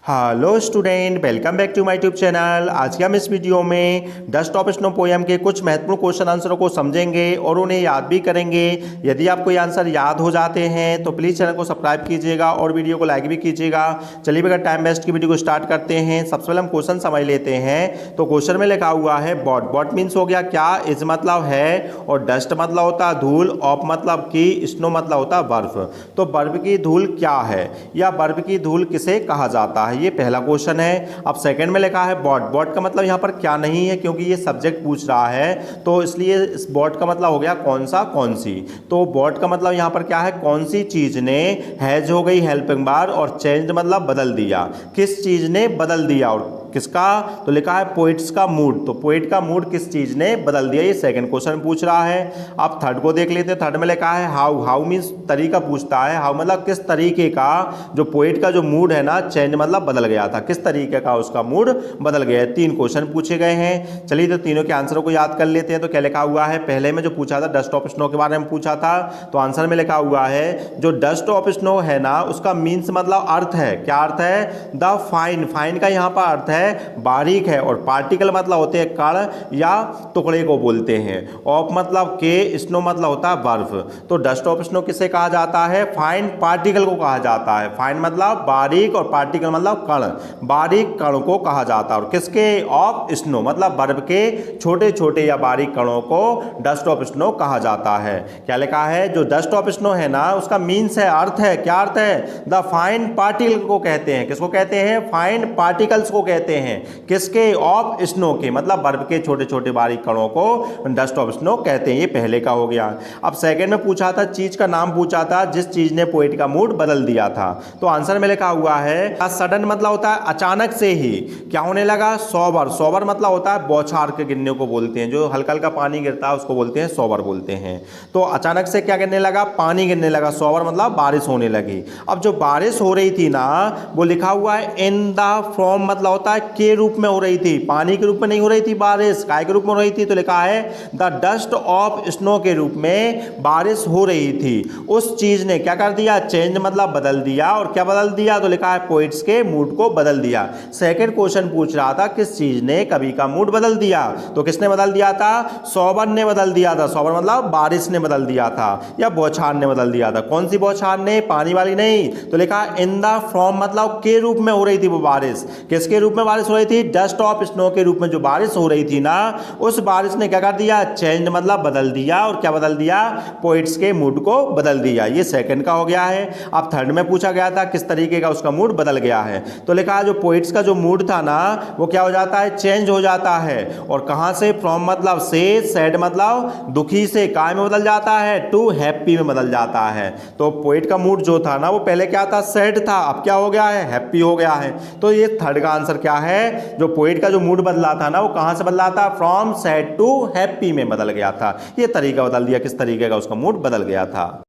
Hello student, welcome back to my YouTube channel. आज के हम इस वीडियो में डस्ट ऑफ स्नो पोएम के कुछ महत्वपूर्ण क्वेश्चन आंसरों को समझेंगे और उन्हें याद भी करेंगे। यदि आपको ये आंसर याद हो जाते हैं तो प्लीज़ चैनल को सब्सक्राइब कीजिएगा और वीडियो को लाइक भी कीजिएगा। चलिए बगैर टाइम वेस्ट की वीडियो को स्टार्ट करते हैं। सबसे पहले हम क्वेश्चन समझ लेते हैं। तो क्वेश्चन में लिखा हुआ है बॉट। बॉट मीन्स हो गया क्या, इज मतलब है, और डस्ट मतलब होता है धूल, ऑफ मतलब की, स्नो मतलब होता है बर्फ। तो बर्फ की धूल क्या है या बर्फ की धूल किसे कहा जाता है, ये पहला क्वेश्चन है। अब सेकंड में लिखा है बॉट। बॉट का मतलब यहाँ पर क्या नहीं है, क्योंकि ये सब्जेक्ट पूछ रहा है तो इसलिए इस बॉट का मतलब हो गया कौन सा, कौन सी। तो बॉट का मतलब यहाँ पर क्या है, कौन सी चीज ने, हैज हो गई हेल्पिंग बार, और चेंज मतलब बदल दिया, किस चीज ने बदल दिया, और किसका, तो लिखा है पोइट्स का मूड। तो पोइट का मूड किस चीज ने बदल दिया, ये सेकंड क्वेश्चन पूछ रहा है। अब थर्ड को देख लेते हैं। थर्ड में लिखा है हाउ। हाउ मीन्स तरीका पूछता है। हाउ मतलब किस तरीके का, जो पोइट का जो मूड है ना, चेंज मतलब बदल गया था, किस तरीके का उसका मूड बदल गया है। तीन क्वेश्चन पूछे गए हैं। चलिए तो तीनों के आंसरों को याद कर लेते हैं। तो क्या लिखा हुआ है, पहले में जो पूछा था डस्ट ऑफ स्नो के बारे में पूछा था, तो आंसर में लिखा हुआ है जो डस्ट ऑफ स्नो है ना, उसका मीन्स मतलब अर्थ है, क्या अर्थ है, द फाइन। फाइन का यहाँ पर अर्थ है बारीक है, और पार्टिकल मतलब होते हैं कण या टुकड़े को बोलते हैं। ऑफ मतलब के, स्नो मतलब होता है बर्फ। तो डस्ट ऑफ स्नो किसे कहा जाता है, फाइन पार्टिकल को कहा जाता है। फाइन मतलब बारीक और पार्टिकल मतलब कण, बारीक कण को कहा जाता है। और किसके, ऑफ स्नो मतलब बर्फ के छोटे छोटे या बारीक कणों को डस्ट ऑफ स्नो कहा जाता है। क्या लिखा है, जो डस्ट ऑफ स्नो है ना, उसका मीन्स है, अर्थ है, क्या अर्थ है, द फाइन पार्टिकल को कहते हैं। किसको कहते हैं, फाइन पार्टिकल्स को कहते हैं। किसके, ऑफ स्नो के, मतलब बर्फ के छोटे छोटे बारीक कणों को डस्ट ऑफ स्नो कहते हैं। ये पहले का हो गया। अब सेकंड में पूछा था, चीज का नाम पूछा था जिस चीज ने पोएट का मूड बदल दिया था। तो आंसर में लिखा हुआ है सडन मतलब होता है अचानक से ही क्या होने लगा, सोबर। सोबर मतलब होता है बौछार के गिरने को बोलते हैं, जो हल्का हल्का पानी गिरता है उसको बोलते हैं सोबर बोलते हैं। तो अचानक से क्या गिरने लगा, पानी गिरने लगा। सोबर मतलब बारिश होने लगी। अब जो बारिश हो रही थी ना, वो लिखा हुआ है इन द फ्रॉम मतलब होता है के रूप में हो रही थी, पानी के रूप में नहीं हो रही थी बारिश, काय के रूप में हो रही थी। तो लिखा है द डस्ट ऑफ स्नो के रूप में बारिश हो रही थी। उस चीज ने क्या कर दिया, चेंज मतलब बदल दिया। और क्या बदल दिया, तो लिखा है पोइट्स के मूड को बदल दिया। सेकंड क्वेश्चन पूछ रहा था किस चीज ने कवि का मूड बदल दिया, तो किसने बदल दिया था, सोबर ने बदल दिया था। सोबर मतलब बारिश ने बदल दिया था या बौछार ने बदल दिया था। कौन सी बौछार ने, पानी वाली नहीं। तो लिखा इन द फ्रॉम मतलब के रूप में हो रही थी वो बारिश। किसके रूप में बारिश हो रही थी, डस्ट ऑफ स्नो के रूप में जो बारिश हो रही थी ना, उस बारिश ने क्या कर दिया, चेंज मतलब बदल दिया। और क्या बदल दिया, पोइट्स के मूड को बदल दिया। ये सेकंड का हो गया है। अब थर्ड में पूछा गया था किस तरीके का उसका मूड बदल गया है। तो लिखा है जो पोइट्स का जो मूड था ना, वो क्या हो जाता है, चेंज हो जाता है। और कहां से, फ्रॉम मतलब से, सैड मतलब दुखी से, काय में बदल जाता है, टू हैप्पी में बदल जाता है। तो पोइट का मूड जो था ना, वो पहले क्या था, सैड था, अब क्या हो गया है, हैप्पी हो गया है। तो ये थर्ड का आंसर क्या है, जो पोइट का जो मूड बदला था ना, वो कहां से बदला था, फ्रॉम सैड टू हैप्पी में बदल गया था। ये तरीका बदल दिया, किस तरीके का उसका मूड बदल गया था।